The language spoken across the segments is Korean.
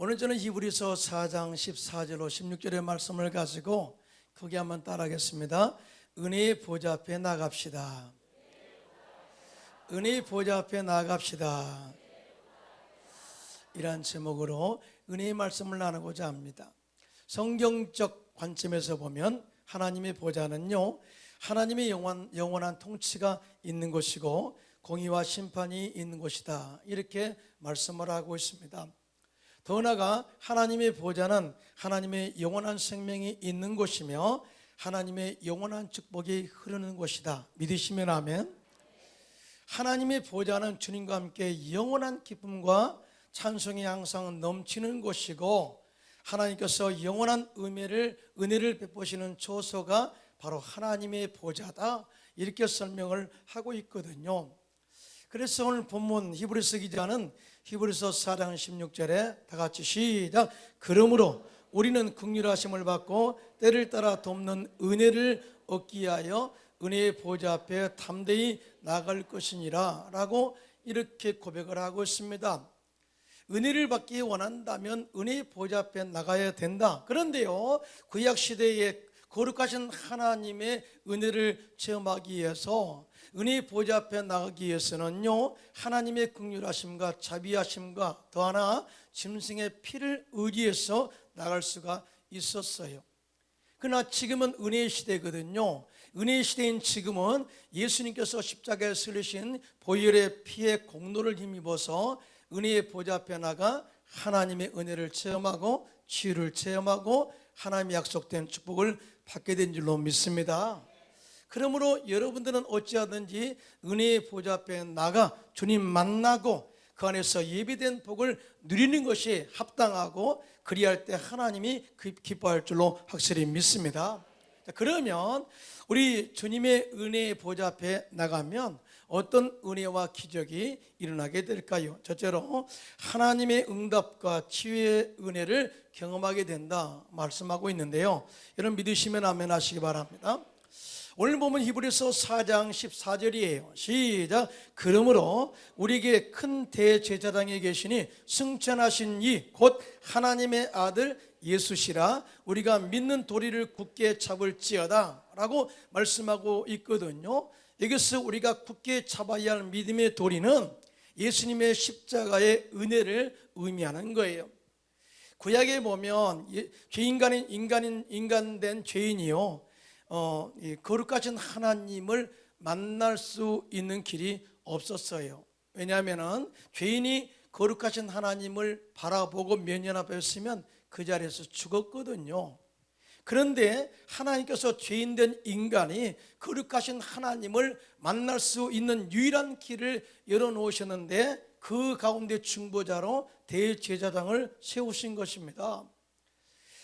오늘 저는 히브리서 4장 14절로 16절의 말씀을 가지고 크게 한번 따라하겠습니다. 은혜의 보좌 앞에 나갑시다. 은혜의 보좌 앞에 나갑시다. 이란 제목으로 은혜의 말씀을 나누고자 합니다. 성경적 관점에서 보면 하나님의 보좌는요, 하나님의 영원한 통치가 있는 곳이고 공의와 심판이 있는 곳이다, 이렇게 말씀을 하고 있습니다. 더 나아가 하나님의 보좌는 하나님의 영원한 생명이 있는 곳이며 하나님의 영원한 축복이 흐르는 곳이다. 믿으시면 아멘. 하나님의 보좌는 주님과 함께 영원한 기쁨과 찬송이 항상 넘치는 곳이고, 하나님께서 영원한 은혜를 베푸시는 초소가 바로 하나님의 보좌다, 이렇게 설명을 하고 있거든요. 그래서 오늘 본문 히브리서 기자는 히브리서 4장 16절에 다 같이 시작. 그러므로 우리는 긍휼하심을 받고 때를 따라 돕는 은혜를 얻기 위하여 은혜의 보좌 앞에 담대히 나아갈 것이니라 라고 이렇게 고백을 하고 있습니다. 은혜를 받기 원한다면 은혜의 보좌 앞에 나가야 된다. 그런데요, 구약 시대에 거룩하신 하나님의 은혜를 체험하기 위해서, 은혜의 보좌 앞에 나가기 위해서는요, 하나님의 긍휼하심과 자비하심과 더 하나 짐승의 피를 의지해서 나갈 수가 있었어요. 그러나 지금은 은혜의 시대거든요. 은혜의 시대인 지금은 예수님께서 십자가에 슬리신 보혈의 피의 공로를 힘입어서 은혜의 보좌 앞에 나가 하나님의 은혜를 체험하고 치유를 체험하고 하나님의 약속된 축복을 받게 된 줄로 믿습니다. 그러므로 여러분들은 어찌하든지 은혜의 보좌 앞에 나가 주님 만나고 그 안에서 예비된 복을 누리는 것이 합당하고, 그리할 때 하나님이 기뻐할 줄로 확실히 믿습니다. 그러면 우리 주님의 은혜의 보좌 앞에 나가면 어떤 은혜와 기적이 일어나게 될까요? 첫째로 하나님의 응답과 치유의 은혜를 경험하게 된다 말씀하고 있는데요, 여러분 믿으시면 아멘 하시기 바랍니다. 오늘 보면 히브리서 4장 14절이에요. 시작. 그러므로 우리에게 큰 대제사장이 계시니 승천하신 이 곧 하나님의 아들 예수시라 우리가 믿는 도리를 굳게 잡을지어다 라고 말씀하고 있거든요. 여기서 우리가 굳게 잡아야 할 믿음의 도리는 예수님의 십자가의 은혜를 의미하는 거예요. 구약에 보면 인간된 죄인이요, 거룩하신 하나님을 만날 수 있는 길이 없었어요. 왜냐하면 죄인이 거룩하신 하나님을 바라보고 면연합했으면 그 자리에서 죽었거든요. 그런데 하나님께서 죄인된 인간이 거룩하신 하나님을 만날 수 있는 유일한 길을 열어놓으셨는데, 그 가운데 중보자로 대제사장을 세우신 것입니다.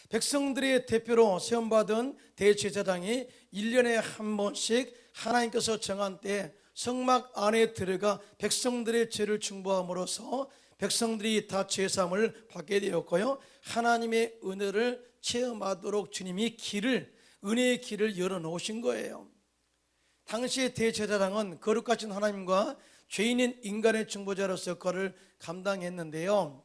백성들의 대표로 세움받은 대제사장이 1년에 한 번씩 하나님께서 정한 때 성막 안에 들어가 백성들의 죄를 중보함으로써 백성들이 다 죄사함을 받게 되었고요, 하나님의 은혜를 체험하도록 주님이 은혜의 길을 열어놓으신 거예요. 당시의 대제사장은 거룩하신 하나님과 죄인인 인간의 중보자로서 역할을 감당했는데요,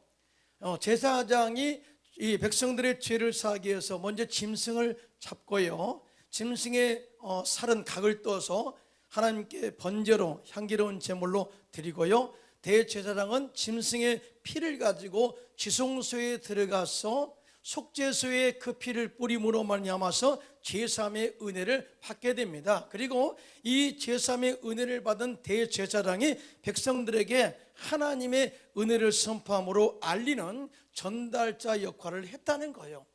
제사장이 이 백성들의 죄를 사하기 위해서 먼저 짐승을 잡고요, 짐승의 살은 각을 떠서 하나님께 번제로 향기로운 제물로 드리고요, 대제사장은 짐승의 피를 가지고 지성소에 들어가서 속죄소에 그 피를 뿌림으로 말미암아서 제사함의 은혜를 받게 됩니다. 그리고 이 제사함의 은혜를 받은 대제사장이 백성들에게 하나님의 은혜를 선포함으로 알리는 전달자 역할을 했다는 거예요.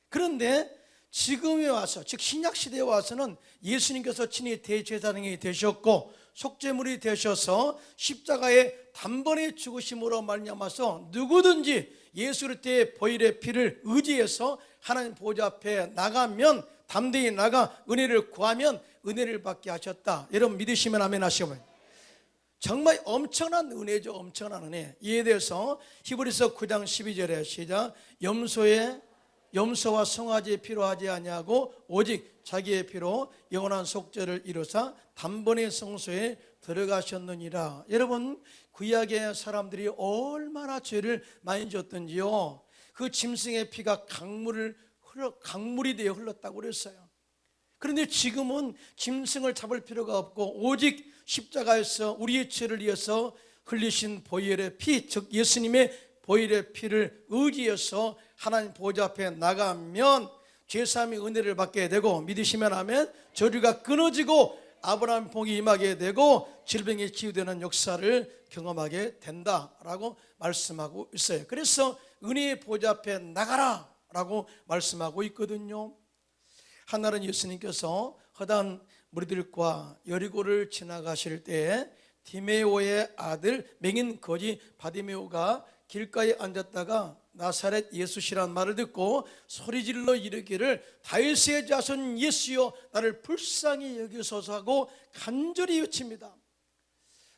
그런데 지금에 와서, 즉 신약시대에 와서는 예수님께서 친히 대제사장이 되셨고 속죄물이 되셔서 십자가에 단번에 죽으심으로 말미암아서 누구든지 예수 그리스도의 보혈의 피를 의지해서 하나님 보좌 앞에 나가면, 담대히 나가 은혜를 구하면 은혜를 받게 하셨다. 여러분 믿으시면 아멘 하시고, 정말 엄청난 은혜죠. 엄청난 은혜. 이에 대해서 히브리서 9장 12절에 시작. 염소와 송아지의 피로 하지 아니하고 오직 자기의 피로 영원한 속죄를 이루사 단번에 성소에 들어가셨느니라. 여러분, 구약의 사람들이 얼마나 죄를 많이 졌던지요, 그 짐승의 피가 강물이 되어 흘렀다고 그랬어요. 그런데 지금은 짐승을 잡을 필요가 없고 오직 십자가에서 우리의 죄를 위해서 흘리신 보혈의 피, 즉 예수님의 보혈의 피를 의지해서 하나님 보좌 앞에 나가면 죄사함의 은혜를 받게 되고, 믿으시면 아멘, 저주가 끊어지고 아브라함 복이 임하게 되고 질병이 치유되는 역사를 경험하게 된다라고 말씀하고 있어요. 그래서 은혜의 보좌 앞에 나가라 라고 말씀하고 있거든요. 한날은 예수님께서 허다한 무리들과 여리고를 지나가실 때 디메오의 아들 맹인 거지 바디메오가 길가에 앉았다가 나사렛 예수시란 말을 듣고 소리질러 이르기를 다윗의 자손 예수여 나를 불쌍히 여기소서 하고 간절히 외칩니다.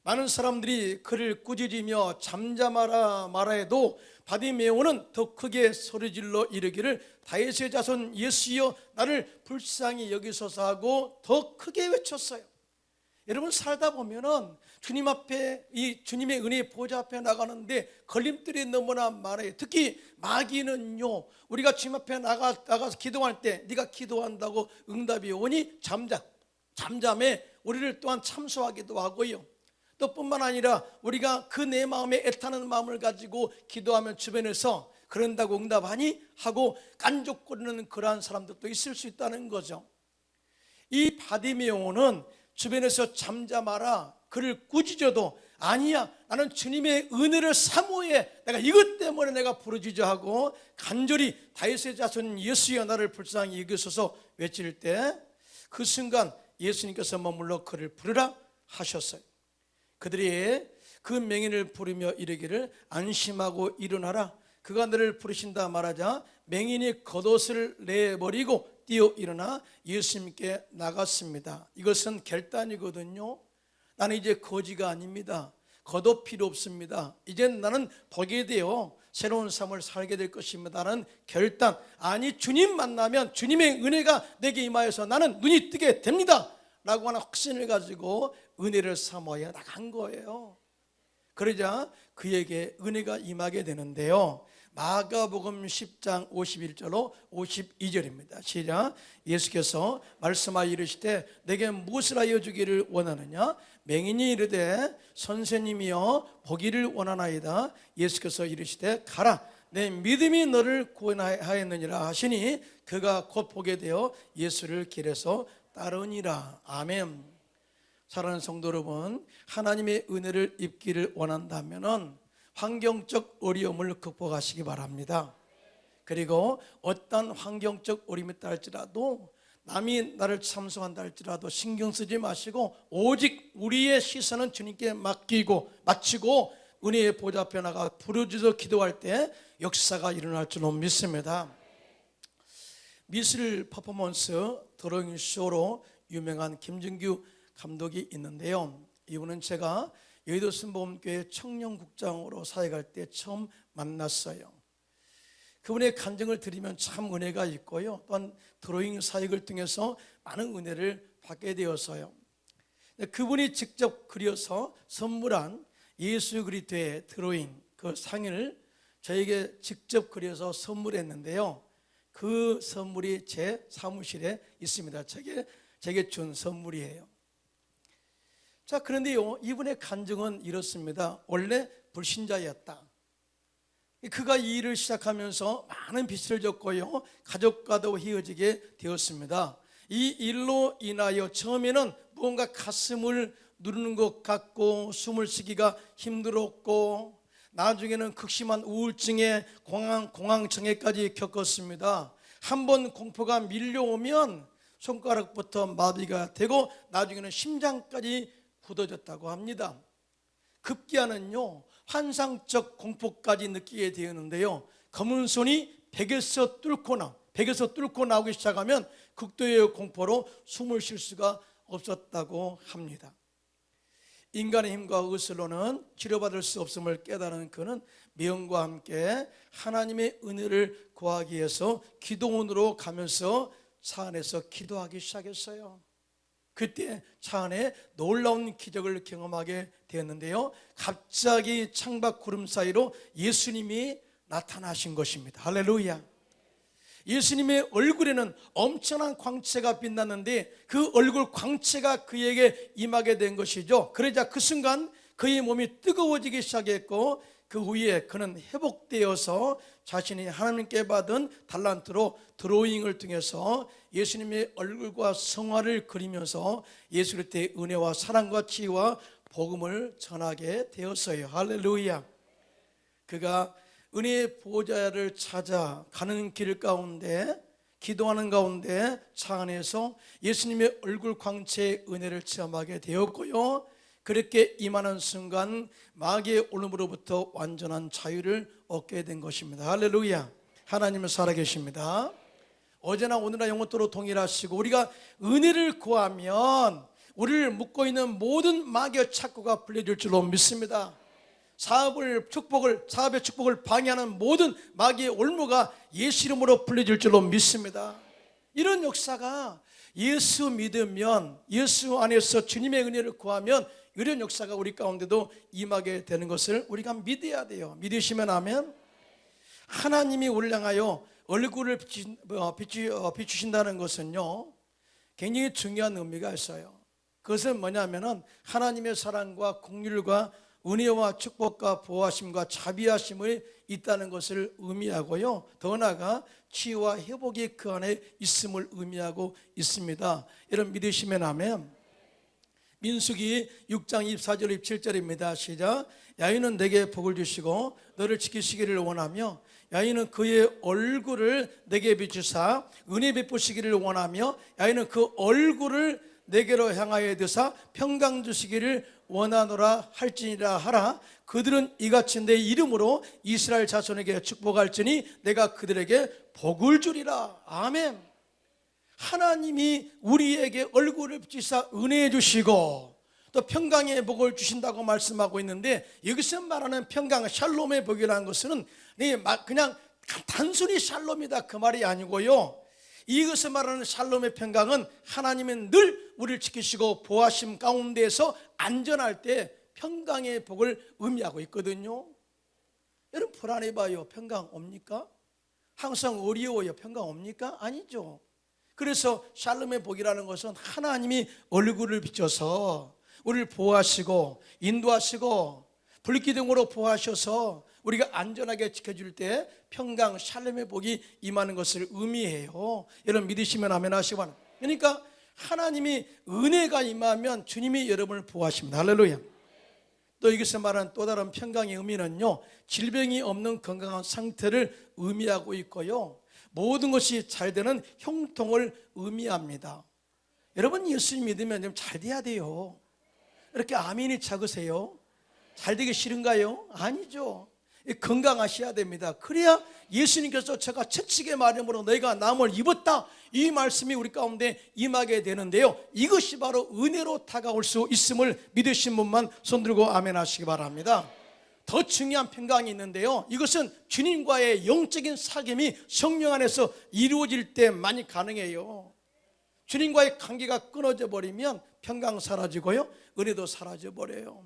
많은 사람들이 그를 꾸짖으며 잠잠하라 말하여도 바디메오는 더 크게 소리질러 이르기를 다윗의 자손 예수여 나를 불쌍히 여기소서 하고 더 크게 외쳤어요. 여러분, 살다 보면은 주님 앞에, 이 주님의 은혜의 보좌 앞에 나가는데 걸림돌이 너무나 많아요. 특히 마귀는요, 우리가 주님 앞에 나가서 기도할 때 네가 기도한다고 응답이 오니 잠잠해 우리를 또한 참소하기도 하고요. 또 뿐만 아니라 우리가 그 내 마음에 애타는 마음을 가지고 기도하면 주변에서 그런다고 응답하니 하고 깐족거리는 그러한 사람들도 있을 수 있다는 거죠. 이 바디메오는 주변에서 잠잠하라, 그를 꾸짖어도 아니야, 나는 주님의 은혜를 사모해, 내가 이것 때문에 내가 부르짖어 하고 간절히 다윗의 자손 예수여 나를 불쌍히 여기소서 외칠 때 그 순간 예수님께서 머물러 그를 부르라 하셨어요. 그들이 그 맹인을 부르며 이르기를 안심하고 일어나라, 그가 너를 부르신다 말하자 맹인이 겉옷을 내버리고 뛰어 일어나 예수님께 나갔습니다. 이것은 결단이거든요. 나는 이제 거지가 아닙니다. 겉옷 필요 없습니다. 이젠 나는 복이 되어 새로운 삶을 살게 될 것입니다. 라는 결단, 아니 주님 만나면 주님의 은혜가 내게 임하여서 나는 눈이 뜨게 됩니다 라고 하는 확신을 가지고 은혜를 사모하여 나간 거예요. 그러자 그에게 은혜가 임하게 되는데요, 마가복음 10장 51절로 52절입니다. 시작. 예수께서 말씀하여 이르시되 내게 무엇을 하여 주기를 원하느냐? 맹인이 이르되 선생님이여 보기를 원하나이다. 예수께서 이르시되 가라, 내 믿음이 너를 구원하였느니라 하시니 그가 곧 보게 되어 예수를 길에서 따르니라. 아멘. 사랑하는 성도 여러분, 하나님의 은혜를 입기를 원한다면은 환경적 어려움을 극복하시기 바랍니다. 그리고 어떤 환경적 어려움이 있다 할지라도, 남이 나를 참소한다 할지라도 신경 쓰지 마시고 오직 우리의 시선은 주님께 마치고 은혜의 보좌 앞에 나가 부르짖어 기도할 때 역사가 일어날 줄 믿습니다. 미술 퍼포먼스 드로잉 쇼로 유명한 김준규 감독이 있는데요, 이분은 제가 여의도 순복음교회 청년국장으로 사역할 때 처음 만났어요. 그분의 간증을 들으면 참 은혜가 있고요, 또한 드로잉 사역을 통해서 많은 은혜를 받게 되어서요, 그분이 직접 그려서 선물한 예수 그리스도의 드로잉 그 상을 저에게 직접 그려서 선물했는데요, 그 선물이 제 사무실에 있습니다. 제게 준 선물이에요. 자, 그런데요, 이분의 간증은 이렇습니다. 원래 불신자였다. 그가 이 일을 시작하면서 많은 빚을 졌고요, 가족과도 헤어지게 되었습니다. 이 일로 인하여 처음에는 무언가 가슴을 누르는 것 같고 숨을 쉬기가 힘들었고, 나중에는 극심한 우울증에 공황장애까지 겪었습니다. 한번 공포가 밀려오면 손가락부터 마비가 되고 나중에는 심장까지 굳어졌다고 합니다. 급기야는요, 환상적 공포까지 느끼게 되었는데요, 검은 손이 벽에서 뚫고 나오기 시작하면 극도의 공포로 숨을 쉴 수가 없었다고 합니다. 인간의 힘과 의술로는 치료받을 수 없음을 깨달은 그는 명과 함께 하나님의 은혜를 구하기 위해서 기도원으로 가면서 차 안에서 기도하기 시작했어요. 그때 차 안에 놀라운 기적을 경험하게 되었는데요, 갑자기 창밖 구름 사이로 예수님이 나타나신 것입니다. 할렐루야. 예수님의 얼굴에는 엄청난 광채가 빛났는데 그 얼굴 광채가 그에게 임하게 된 것이죠. 그러자 그 순간 그의 몸이 뜨거워지기 시작했고 그 후에 그는 회복되어서 자신이 하나님께 받은 달란트로 드로잉을 통해서 예수님의 얼굴과 성화를 그리면서 예수 그리스도의 은혜와 사랑과 지혜와 복음을 전하게 되었어요. 할렐루야. 그가 은혜의 보좌를 찾아 가는 길 가운데 기도하는 가운데 차 안에서 예수님의 얼굴 광채의 은혜를 체험하게 되었고요. 그렇게 임하는 순간 마귀의 올림으로부터 완전한 자유를 얻게 된 것입니다. 할렐루야. 하나님은 살아계십니다. 어제나 오늘나 영원토록 동일하시고 우리가 은혜를 구하면 우리를 묶고 있는 모든 마귀의 착고가 풀려질 줄로 믿습니다. 사업의 축복을 방해하는 모든 마귀의 올무가 예수 이름으로 풀려질 줄로 믿습니다. 이런 역사가 예수 믿으면, 예수 안에서 주님의 은혜를 구하면 이런 역사가 우리 가운데도 임하게 되는 것을 우리가 믿어야 돼요. 믿으시면 아멘. 하나님이 우리를 향하여 얼굴을 비추신다는 것은요 굉장히 중요한 의미가 있어요. 그것은 뭐냐면은 하나님의 사랑과 긍휼과 은혜와 축복과 보호하심과 자비하심이 있다는 것을 의미하고요, 더 나아가 치유와 회복이 그 안에 있음을 의미하고 있습니다. 여러분 믿으시면 아멘. 민수기 6장 24절 27절입니다 시작. 야인은 내게 복을 주시고 너를 지키시기를 원하며 야인은 그의 얼굴을 내게 비추사 은혜 베푸시기를 원하며 야인은 그 얼굴을 내게로 향하여 드사 평강 주시기를 원하노라 할지니라 하라. 그들은 이같이 내 이름으로 이스라엘 자손에게 축복할지니 내가 그들에게 복을 주리라. 아멘. 하나님이 우리에게 얼굴을 비추사 은혜해 주시고 또 평강의 복을 주신다고 말씀하고 있는데, 여기서 말하는 평강, 샬롬의 복이라는 것은 그냥 단순히 샬롬이다 그 말이 아니고요, 이것을 말하는 샬롬의 평강은 하나님은 늘 우리를 지키시고 보호하심 가운데에서 안전할 때 평강의 복을 의미하고 있거든요. 여러분 불안해봐요. 평강 옵니까? 항상 어려워요. 평강 옵니까? 아니죠. 그래서 샬롬의 복이라는 것은 하나님이 얼굴을 비춰서 우리를 보호하시고 인도하시고 불기둥으로 보호하셔서 우리가 안전하게 지켜줄 때 평강 샬롬의 복이 임하는 것을 의미해요. 여러분 믿으시면 아멘 하시기 바랍니다. 그러니까 하나님이 은혜가 임하면 주님이 여러분을 보호하십니다. 할렐루야. 또 이것을 말하는 또 다른 평강의 의미는요, 질병이 없는 건강한 상태를 의미하고 있고요, 모든 것이 잘 되는 형통을 의미합니다. 여러분 예수님 믿으면 좀 잘 돼야 돼요. 이렇게 아멘이 작으세요? 잘 되기 싫은가요? 아니죠. 건강하셔야 됩니다. 그래야 예수님께서 제가 채찍의 마름으로 너희가 남을 입었다, 이 말씀이 우리 가운데 임하게 되는데요, 이것이 바로 은혜로 다가올 수 있음을 믿으신 분만 손들고 아멘 하시기 바랍니다. 더 중요한 평강이 있는데요, 이것은 주님과의 영적인 사귐이 성령 안에서 이루어질 때만이 가능해요. 주님과의 관계가 끊어져 버리면 평강 사라지고요, 은혜도 사라져 버려요.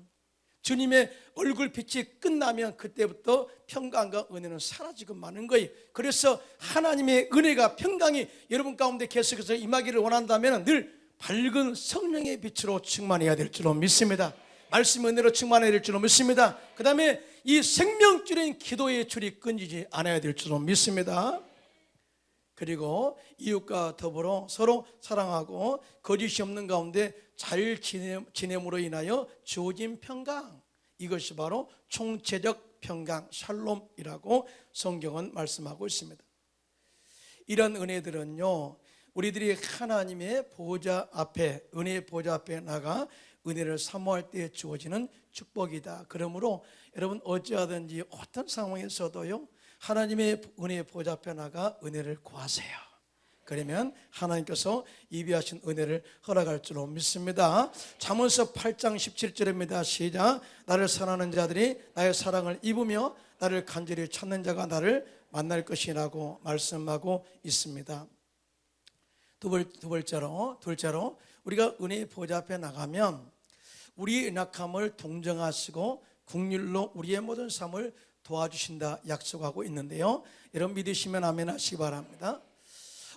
주님의 얼굴빛이 끝나면 그때부터 평강과 은혜는 사라지고 마는 거예요. 그래서 하나님의 은혜가 평강이 여러분 가운데 계속해서 임하기를 원한다면 늘 밝은 성령의 빛으로 충만해야 될 줄로 믿습니다. 말씀 은혜로 충만해야 될 줄로 믿습니다. 그 다음에 이 생명줄인 기도의 줄이 끊이지 않아야 될 줄로 믿습니다. 그리고 이웃과 더불어 서로 사랑하고 거짓이 없는 가운데 잘 지냄으로 인하여 주어진 평강, 이것이 바로 총체적 평강 샬롬이라고 성경은 말씀하고 있습니다. 이런 은혜들은요, 우리들이 하나님의 보좌 앞에, 은혜의 보좌 앞에 나가 은혜를 사모할 때 주어지는 축복이다. 그러므로 여러분 어찌하든지 어떤 상황에서도요, 하나님의 은혜의 보좌 앞에 나가 은혜를 구하세요. 그러면 하나님께서 예비하신 은혜를 허락할 줄로 믿습니다. 잠언서 8장 17절입니다 시작. 나를 사랑하는 자들이 나의 사랑을 입으며 나를 간절히 찾는 자가 나를 만날 것이라고 말씀하고 있습니다. 둘째로 우리가 은혜의 보좌 앞에 나가면 우리의 연약함을 동정하시고 긍휼로 우리의 모든 삶을 도와주신다 약속하고 있는데요. 여러분 믿으시면 아멘 하시기 바랍니다.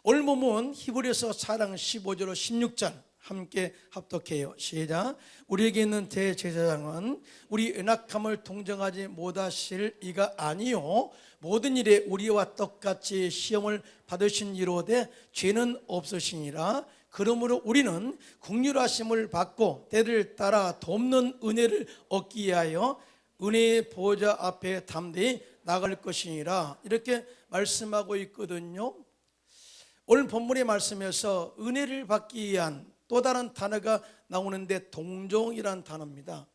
오늘 본문 히브리서 4장 15절로 16절 함께 합독해요. 시작. 우리에게 있는 대제사장은 우리 연약함을 동정하지 못하실 이가 아니요 모든 일에 우리와 똑같이 시험을 받으신 이로되 죄는 없으시니라. 그러므로 우리는 긍휼하심을 받고 때를 따라 돕는 은혜를 얻기 위하여 은혜의 보호자 앞에 담대히 나갈 것이니라. 이렇게 말씀하고 있거든요. 오늘 본문의 말씀에서 은혜를 받기 위한 또 다른 단어가 나오는데 동정이라는 단어입니다.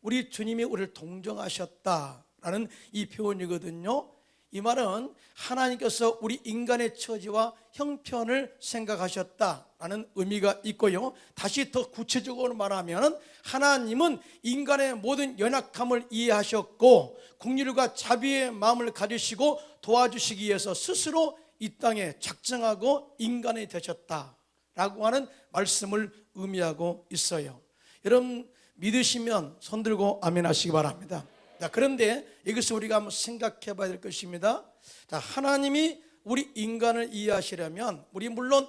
우리 주님이 우리를 동정하셨다라는 이 표현이거든요. 이 말은 하나님께서 우리 인간의 처지와 형편을 생각하셨다라는 의미가 있고요. 다시 더 구체적으로 말하면 하나님은 인간의 모든 연약함을 이해하셨고 긍휼과 자비의 마음을 가지시고 도와주시기 위해서 스스로 이 땅에 작정하고 인간이 되셨다라고 하는 말씀을 의미하고 있어요. 여러분 믿으시면 손들고 아멘 하시기 바랍니다. 자, 그런데 이것을 우리가 한번 생각해 봐야 될 것입니다. 자, 하나님이 우리 인간을 이해하시려면 우리 물론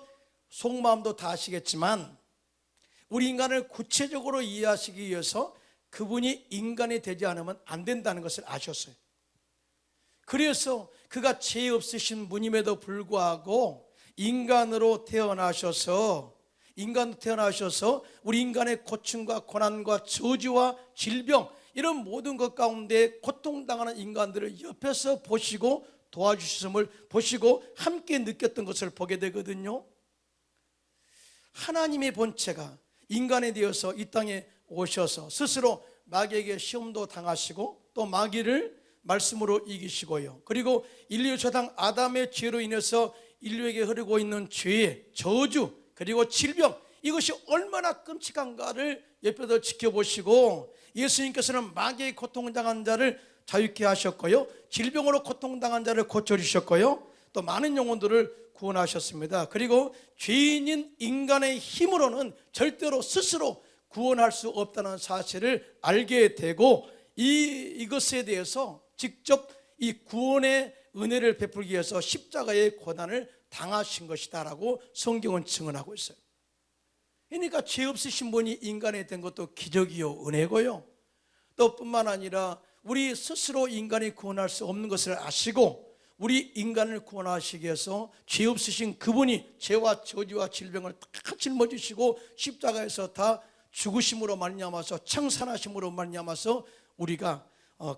속마음도 다 아시겠지만 우리 인간을 구체적으로 이해하시기 위해서 그분이 인간이 되지 않으면 안 된다는 것을 아셨어요. 그래서 그가 죄 없으신 분임에도 불구하고 인간으로 태어나셔서 우리 인간의 고충과 고난과 저주와 질병 이런 모든 것 가운데 고통당하는 인간들을 옆에서 보시고 도와주심을 보시고 함께 느꼈던 것을 보게 되거든요. 하나님의 본체가 인간에 되어서 이 땅에 오셔서 스스로 마귀에게 시험도 당하시고 또 마귀를 말씀으로 이기시고요. 그리고 인류 조상 아담의 죄로 인해서 인류에게 흐르고 있는 죄의 저주 그리고 질병 이것이 얼마나 끔찍한가를 옆에서 지켜보시고 예수님께서는 마귀의 고통당한 자를 자유케 하셨고요. 질병으로 고통당한 자를 고쳐주셨고요. 또 많은 영혼들을 구원하셨습니다. 그리고 죄인인 인간의 힘으로는 절대로 스스로 구원할 수 없다는 사실을 알게 되고 이것에 대해서 직접 이 구원의 은혜를 베풀기 위해서 십자가의 고난을 당하신 것이다라고 성경은 증언하고 있어요. 그러니까 죄 없으신 분이 인간이 된 것도 기적이요 은혜고요. 또 뿐만 아니라 우리 스스로 인간이 구원할 수 없는 것을 아시고 우리 인간을 구원하시기 위해서 죄 없으신 그분이 죄와 저주와 질병을 다 짊어지시고 십자가에서 다 죽으심으로 말미암아서 청산하심으로 말미암아서 우리가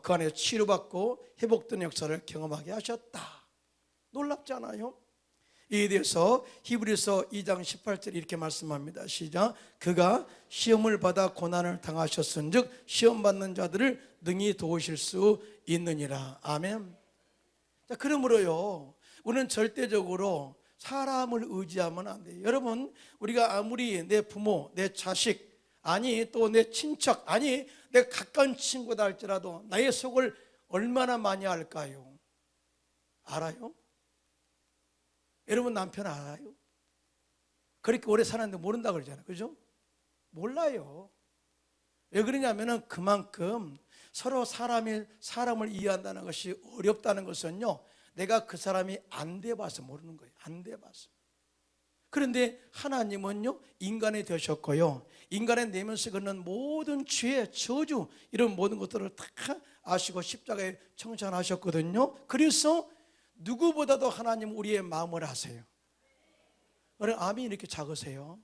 그 안에 치료받고 회복된 역사를 경험하게 하셨다. 놀랍지 않아요? 이에 대해서 히브리서 2장 18절 이렇게 말씀합니다. 시작. 그가 시험을 받아 고난을 당하셨은즉 시험 받는 자들을 능히 도우실 수 있느니라. 아멘. 자, 그러므로요 우리는 절대적으로 사람을 의지하면 안 돼요. 여러분 우리가 아무리 내 부모, 내 자식 아니 또 내 친척 아니 내 가까운 친구다 할지라도 나의 속을 얼마나 많이 알까요? 알아요? 여러분 남편 알아요? 그렇게 오래 살았는데 모른다 그러잖아요. 그죠? 몰라요. 왜 그러냐면은 그만큼 서로 사람을 이해한다는 것이 어렵다는 것은요 내가 그 사람이 안 돼봐서 모르는 거예요. 안 돼봐서. 그런데 하나님은요 인간이 되셨고요 인간의 내면서 걷는 모든 죄, 저주 이런 모든 것들을 다 아시고 십자가에 청산하셨거든요. 그래서 누구보다도 하나님 우리의 마음을 아세요. 여러분 아멘이 이렇게 작으세요?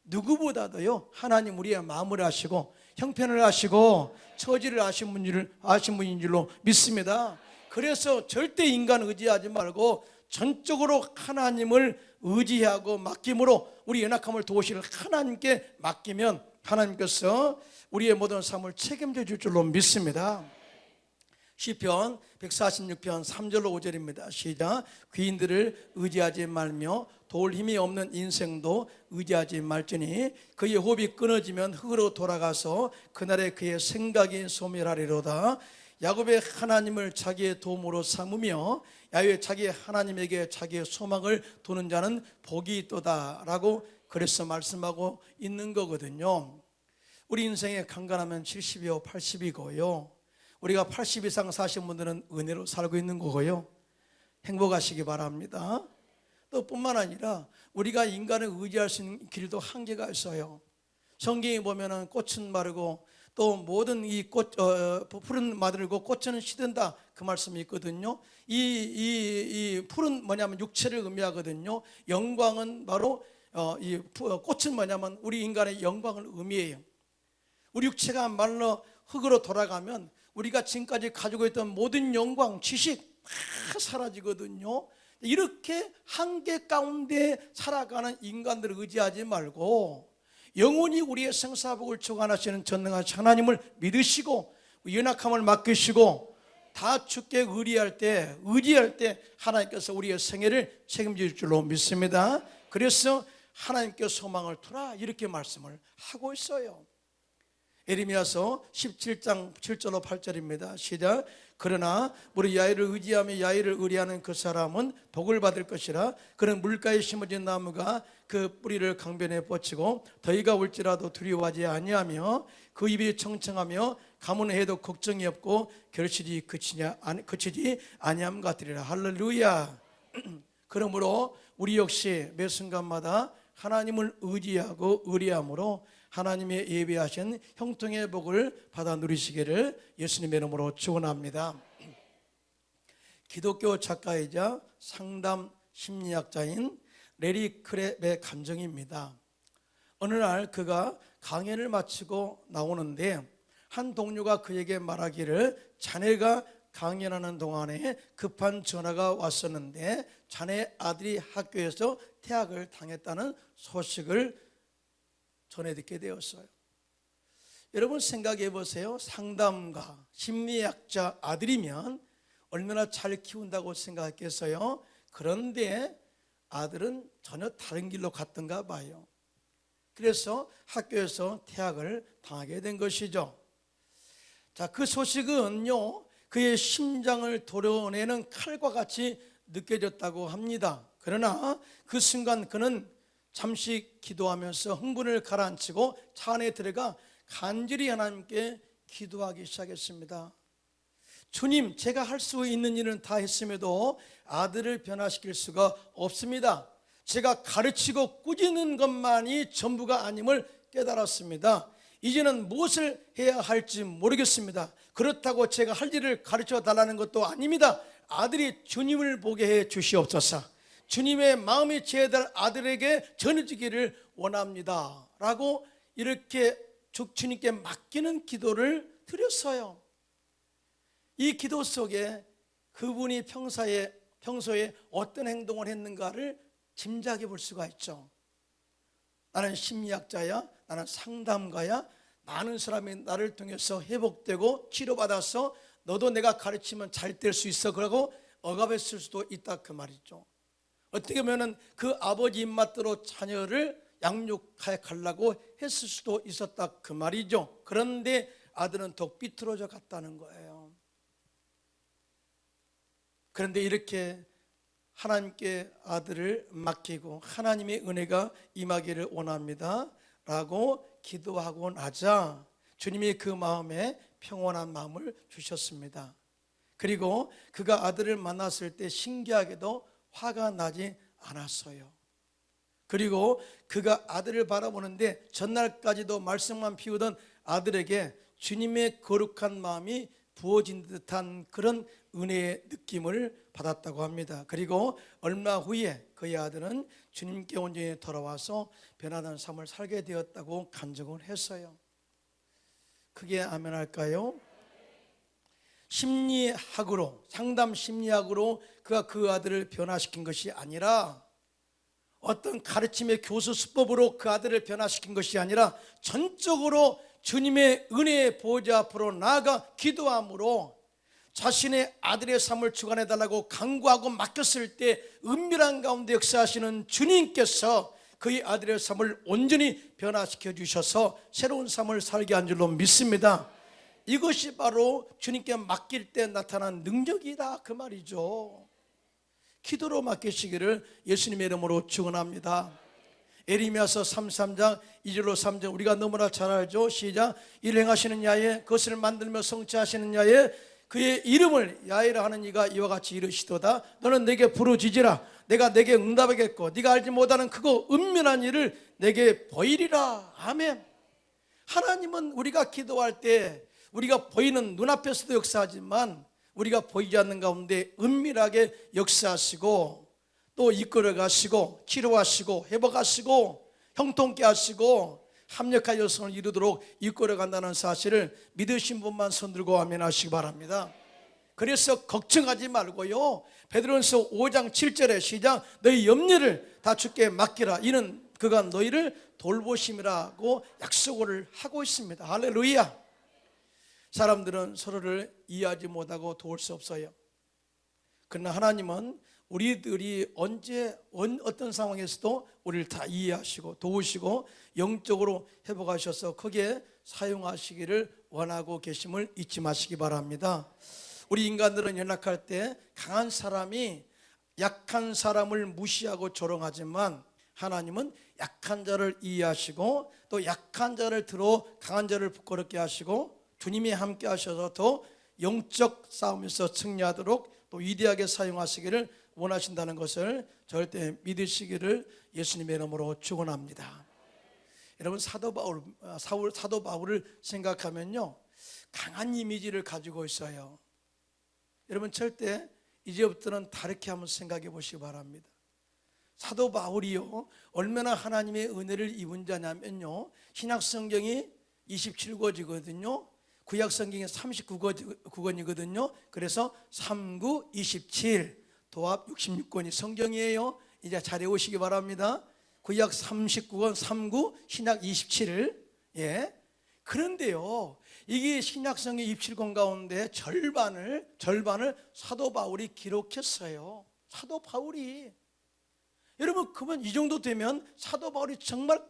누구보다도요 하나님 우리의 마음을 아시고 형편을 아시고 처지를 아신 분인 줄로 믿습니다. 그래서 절대 인간 의지하지 말고 전적으로 하나님을 의지하고 맡김으로 우리 연약함을 도우실 하나님께 맡기면 하나님께서 우리의 모든 삶을 책임져 줄 줄로 믿습니다. 시편 146편 3절로 5절입니다. 시작. 귀인들을 의지하지 말며 도울 힘이 없는 인생도 의지하지 말지니 그의 호흡이 끊어지면 흙으로 돌아가서 그날에 그의 생각이 소멸하리로다. 야곱의 하나님을 자기의 도움으로 삼으며 야훼 자기의 하나님에게 자기의 소망을 두는 자는 복이 있도다 라고 그래서 말씀하고 있는 거거든요. 우리 인생에 강건하면 70이요 80이고요 우리가 80 이상 사신 분들은 은혜로 살고 있는 거고요. 행복하시기 바랍니다. 또 뿐만 아니라 우리가 인간을 의지할 수 있는 길도 한계가 있어요. 성경에 보면은 꽃은 마르고 또 모든 이 풀은 마르고 꽃은 시든다, 그 말씀이 있거든요. 이 풀은 뭐냐면 육체를 의미하거든요. 영광은 바로 이 꽃은 뭐냐면 우리 인간의 영광을 의미해요. 우리 육체가 말로 흙으로 돌아가면 우리가 지금까지 가지고 있던 모든 영광, 지식 다 사라지거든요. 이렇게 한계 가운데 살아가는 인간들을 의지하지 말고 영원히 우리의 생사복을 주관하시는 전능하신 하나님을 믿으시고 연약함을 맡기시고 다 주께 의지할 때 하나님께서 우리의 생애를 책임질 줄로 믿습니다. 그래서 하나님께 소망을 두라, 이렇게 말씀을 하고 있어요. 예레미야서 17장 7절로 8절입니다. 시작. 그러나 우리 야훼를 의지하며 야훼를 의뢰하는 그 사람은 복을 받을 것이라. 그는 물가에 심어진 나무가 그 뿌리를 강변에 뻗치고 더위가 올지라도 두려워하지 아니하며 그 입이 청청하며 가문해도 걱정이 없고 결실이 그치지 아니함 같으리라. 할렐루야. 그러므로 우리 역시 매 순간마다 하나님을 의지하고 의뢰함으로 하나님의 예비하신 형통의 복을 받아 누리시기를 예수님의 이름으로 축원합니다. 기독교 작가이자 상담 심리학자인 레리 크랩의 감정입니다. 어느 날 그가 강연을 마치고 나오는데 한 동료가 그에게 말하기를 자네가 강연하는 동안에 급한 전화가 왔었는데 자네 아들이 학교에서 퇴학을 당했다는 소식을 전해 듣게 되었어요. 여러분 생각해 보세요. 상담가, 심리학자 아들이면 얼마나 잘 키운다고 생각했겠어요? 그런데 아들은 전혀 다른 길로 갔던가 봐요. 그래서 학교에서 퇴학을 당하게 된 것이죠. 자, 그 소식은요, 그의 심장을 도려내는 칼과 같이 느껴졌다고 합니다. 그러나 그 순간 그는 잠시 기도하면서 흥분을 가라앉히고 차 안에 들어가 간절히 하나님께 기도하기 시작했습니다. 주님, 제가 할 수 있는 일은 다 했음에도 아들을 변화시킬 수가 없습니다. 제가 가르치고 꾸짖는 것만이 전부가 아님을 깨달았습니다. 이제는 무엇을 해야 할지 모르겠습니다. 그렇다고 제가 할 일을 가르쳐 달라는 것도 아닙니다. 아들이 주님을 보게 해 주시옵소서. 주님의 마음이 제 아들에게 전해지기를 원합니다 라고 이렇게 주님께 맡기는 기도를 드렸어요. 이 기도 속에 그분이 평소에 어떤 행동을 했는가를 짐작해 볼 수가 있죠. 나는 심리학자야, 나는 상담가야, 많은 사람이 나를 통해서 회복되고 치료받아서 너도 내가 가르치면 잘 될 수 있어, 그러고 억압했을 수도 있다, 그 말이죠. 어떻게 보면 그 아버지 입맛대로 자녀를 양육해 가려고 했을 수도 있었다, 그 말이죠. 그런데 아들은 더욱 삐뚤어져 갔다는 거예요. 그런데 이렇게 하나님께 아들을 맡기고 하나님의 은혜가 임하기를 원합니다 라고 기도하고 나자 주님이 그 마음에 평온한 마음을 주셨습니다. 그리고 그가 아들을 만났을 때 신기하게도 화가 나지 않았어요. 그리고 그가 아들을 바라보는데 전날까지도 말씀만 피우던 아들에게 주님의 거룩한 마음이 부어진 듯한 그런 은혜의 느낌을 받았다고 합니다. 그리고 얼마 후에 그의 아들은 주님께 온전히 돌아와서 변화된 삶을 살게 되었다고 간증을 했어요. 크게 아멘 할까요? 심리학으로, 상담 심리학으로 그가 그 아들을 변화시킨 것이 아니라, 어떤 가르침의 교수 수법으로 그 아들을 변화시킨 것이 아니라 전적으로 주님의 은혜의 보좌 앞으로 나아가 기도함으로 자신의 아들의 삶을 주관해달라고 간구하고 맡겼을 때 은밀한 가운데 역사하시는 주님께서 그의 아들의 삶을 온전히 변화시켜 주셔서 새로운 삶을 살게 한 줄로 믿습니다. 이것이 바로 주님께 맡길 때 나타난 능력이다, 그 말이죠. 기도로 맡기시기를 예수님의 이름으로 축원합니다. 에레미야서 33장 2절로 3절 우리가 너무나 잘 알죠. 시작. 일 행하시는 야훼 그것을 만들며 성취하시는 야훼 그의 이름을 야훼라 하는 이가 이와 같이 이르시도다. 너는 내게 부르짖으라. 내가 내게 응답하겠고 네가 알지 못하는 크고 은밀한 일을 내게 보이리라. 아멘. 하나님은 우리가 기도할 때 우리가 보이는 눈앞에서도 역사하지만 우리가 보이지 않는 가운데 은밀하게 역사하시고 또 이끌어 가시고 치료하시고 회복하시고 형통케 하시고 합력한 여성을 이루도록 이끌어 간다는 사실을 믿으신 분만 손들고 아멘 하시기 바랍니다. 그래서 걱정하지 말고요, 베드로전서 5장 7절에 시작. 너희 염려를 다 주께 맡기라. 이는 그가 너희를 돌보심이라고 약속을 하고 있습니다. 할렐루야. 사람들은 서로를 이해하지 못하고 도울 수 없어요. 그러나 하나님은 우리들이 언제 어떤 상황에서도 우리를 다 이해하시고 도우시고 영적으로 회복하셔서 크게 사용하시기를 원하고 계심을 잊지 마시기 바랍니다. 우리 인간들은 연약할 때 강한 사람이 약한 사람을 무시하고 조롱하지만 하나님은 약한 자를 이해하시고 또 약한 자를 들어 강한 자를 부끄럽게 하시고 주님이 함께 하셔서 더 영적 싸움에서 승리하도록 또 위대하게 사용하시기를 원하신다는 것을 절대 믿으시기를 예수님의 이름으로 축원합니다. 여러분 사도 바울을 생각하면요 강한 이미지를 가지고 있어요. 여러분 절대 이제부터는 다르게 한번 생각해 보시기 바랍니다. 사도 바울이요 얼마나 하나님의 은혜를 입은 자냐면요 신약 성경이 27권이거든요. 구약 성경이 39권이거든요. 그래서 39, 27 도합 66권이 성경이에요. 이제 잘 외우시기 바랍니다. 구약 39권 39 신약 27. 예. 그런데요 이게 신약 성경 27권 가운데 절반을 사도 바울이 기록했어요. 사도 바울이. 여러분 그러면 이 정도 되면 사도 바울이 정말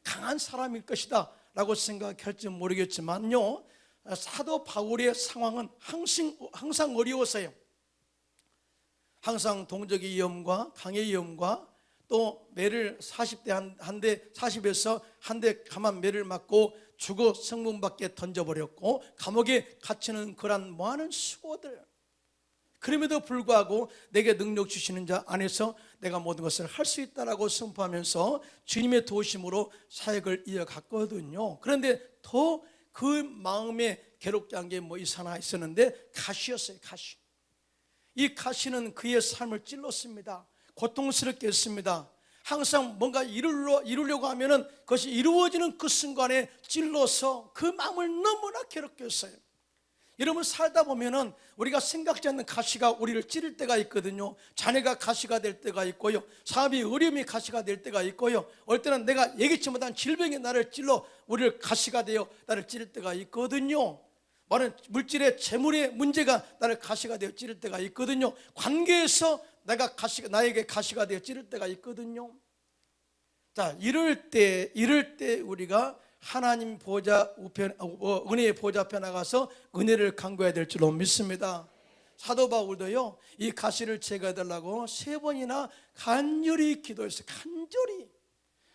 강한 사람일 것이다 라고 생각할지 모르겠지만요 사도 바울의 상황은 항상 어려웠어요. 항상 동족의 위험과 강의 위험과 또 매를 40대 한 대 40에서 한 대 가만 매를 맞고 죽어 성문 밖에 던져버렸고 감옥에 갇히는 그런 많은 수고들. 그럼에도 불구하고 내게 능력 주시는 자 안에서 내가 모든 것을 할 수 있다라고 선포하면서 주님의 도우심으로 사역을 이어갔거든요. 그런데 더 그 마음에 괴롭게 한 게 뭐 하나 있었는데 가시였어요. 가시. 이 가시는 그의 삶을 찔렀습니다. 고통스럽게 했습니다. 항상 뭔가 이루려고 하면은 그것이 이루어지는 그 순간에 찔러서 그 마음을 너무나 괴롭게 했어요. 여러분 살다 보면은 우리가 생각지 않는 가시가 우리를 찌를 때가 있거든요. 자녀가 가시가 될 때가 있고요. 사업이 어려움이 가시가 될 때가 있고요. 어떨 때는 내가 예기치 못한 질병이 나를 찔러 우리를 가시가 되어 나를 찌를 때가 있거든요. 많은 물질의 재물의 문제가 나를 가시가 되어 찌를 때가 있거든요. 관계에서 나에게 가시가 되어 찌를 때가 있거든요. 자, 이럴 때 우리가 하나님 보좌 우편 은혜의 보좌 앞에 나가서 은혜를 간구해야 될 줄로 믿습니다. 사도 바울도요 이 가시를 제거해달라고 3번이나 간절히 기도했어요. 간절히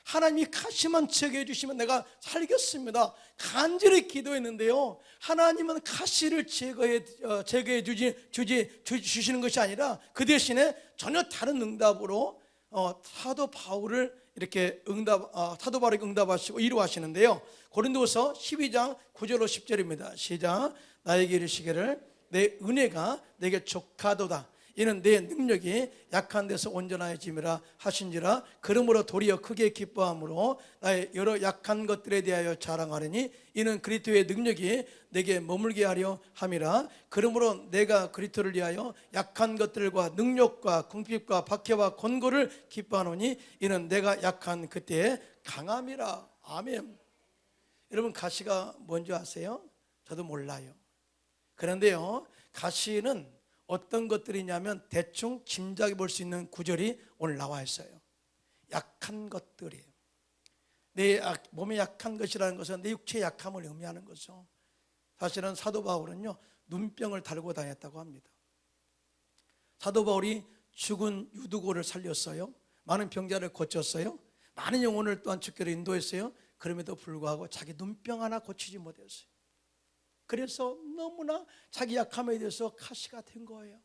하나님이 가시만 제거해 주시면 내가 살겠습니다. 간절히 기도했는데요 하나님은 가시를 제거해 주시는 것이 아니라 그 대신에 전혀 다른 응답으로 사도 바울을 이렇게 사도 바울에게 응답하시고 이루하시는데요. 고린도서 12장 9절로 10절입니다. 시작. 나에게 이르시기를 내 은혜가 내게 족하도다. 이는 내 능력이 약한 데서 온전하여짐이라 하신지라. 그러므로 도리어 크게 기뻐함으로 나의 여러 약한 것들에 대하여 자랑하리니 이는 그리스도의 능력이 내게 머물게 하려 함이라. 그러므로 내가 그리스도를 위하여 약한 것들과 능력과 궁핍과 박해와 곤고를 기뻐하노니 이는 내가 약한 그때의 강함이라. 아멘. 여러분 가시가 뭔지 아세요? 저도 몰라요. 그런데요 가시는 어떤 것들이냐면 대충 짐작해 볼 수 있는 구절이 오늘 나와 있어요. 약한 것들이에요. 내 몸에 약한 것이라는 것은 내 육체의 약함을 의미하는 거죠. 사실은 사도 바울은요 눈병을 달고 다녔다고 합니다. 사도 바울이 죽은 유두고를 살렸어요. 많은 병자를 고쳤어요. 많은 영혼을 또한 주께로 인도했어요. 그럼에도 불구하고 자기 눈병 하나 고치지 못했어요. 그래서 너무나 자기 약함에 대해서 가시가 된 거예요.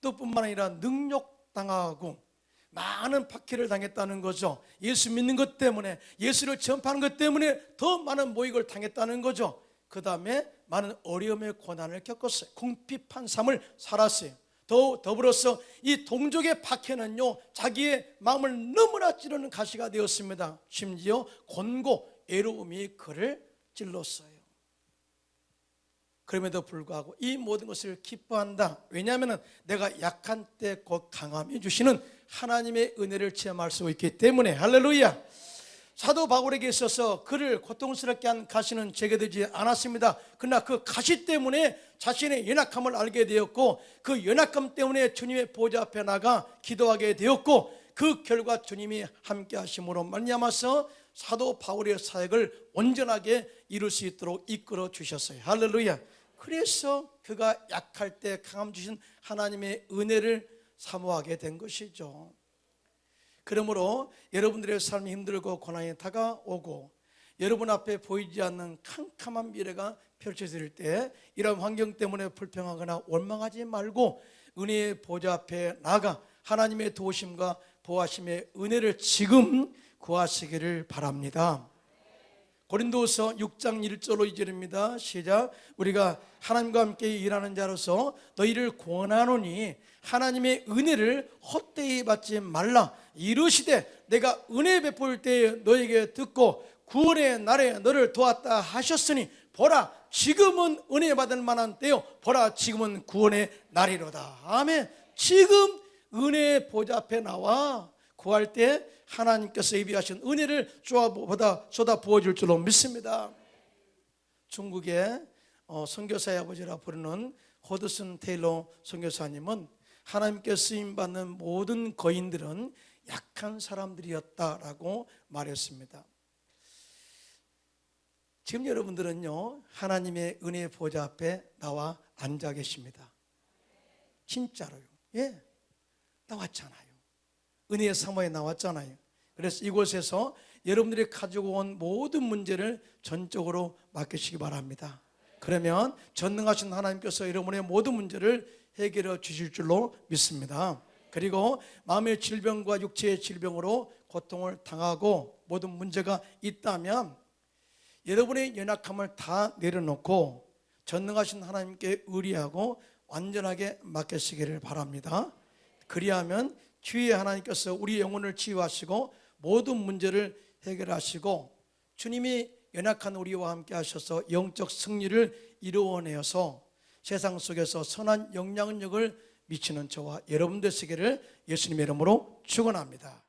또 뿐만 아니라 능욕당하고 많은 박해를 당했다는 거죠. 예수 믿는 것 때문에, 예수를 전파하는 것 때문에 더 많은 모욕을 당했다는 거죠. 그 다음에 많은 어려움의 고난을 겪었어요. 궁핍한 삶을 살았어요. 더불어서 이 동족의 박해는요, 자기의 마음을 너무나 찌르는 가시가 되었습니다. 심지어 곤고 애로움이 그를 찔렀어요. 그럼에도 불구하고 이 모든 것을 기뻐한다. 왜냐하면 내가 약한 때 곧 강함해 주시는 하나님의 은혜를 체험할 수 있기 때문에. 할렐루야. 사도 바울에게 있어서 그를 고통스럽게 한 가시는 제거되지 않았습니다. 그러나 그 가시 때문에 자신의 연약함을 알게 되었고, 그 연약함 때문에 주님의 보좌 앞에 나가 기도하게 되었고, 그 결과 주님이 함께 하심으로 말미암아서 사도 바울의 사역을 온전하게 이룰 수 있도록 이끌어 주셨어요. 할렐루야. 그래서 그가 약할 때 강함 주신 하나님의 은혜를 사모하게 된 것이죠. 그러므로 여러분들의 삶이 힘들고 고난이 다가오고 여러분 앞에 보이지 않는 캄캄한 미래가 펼쳐질 때, 이런 환경 때문에 불평하거나 원망하지 말고 은혜의 보좌 앞에 나가 하나님의 도우심과 보호하심의 은혜를 지금 구하시기를 바랍니다. 고린도서 6장 1절로 2절입니다. 시작. 우리가 하나님과 함께 일하는 자로서 너희를 권하노니 하나님의 은혜를 헛되이 받지 말라. 이르시되 내가 은혜 베풀 때에 너에게 듣고 구원의 날에 너를 도왔다 하셨으니 보라 지금은 은혜 받을 만한 때요 보라 지금은 구원의 날이로다. 아멘. 지금 은혜의 보좌 앞에 나와 구할 때 하나님께서 예비하신 은혜를 쏟아 부어줄 줄로 믿습니다. 중국의 선교사의 아버지라 부르는 허드슨 테일러 선교사님은 하나님께 쓰임받는 모든 거인들은 약한 사람들이었다라고 말했습니다. 지금 여러분들은요, 하나님의 은혜의 보좌 앞에 나와 앉아 계십니다. 진짜로요. 예, 나왔잖아요. 은혜의 사모에 나왔잖아요. 그래서 이곳에서 여러분들이 가지고 온 모든 문제를 전적으로 맡기시기 바랍니다. 그러면 전능하신 하나님께서 여러분의 모든 문제를 해결해 주실 줄로 믿습니다. 그리고 마음의 질병과 육체의 질병으로 고통을 당하고 모든 문제가 있다면 여러분의 연약함을 다 내려놓고 전능하신 하나님께 의리하고 완전하게 맡기시기를 바랍니다. 그리하면 주의 하나님께서 우리 영혼을 치유하시고 모든 문제를 해결하시고 주님이 연약한 우리와 함께 하셔서 영적 승리를 이루어내어서 세상 속에서 선한 영향력을 미치는 저와 여러분 되시기를 예수님의 이름으로 축원합니다.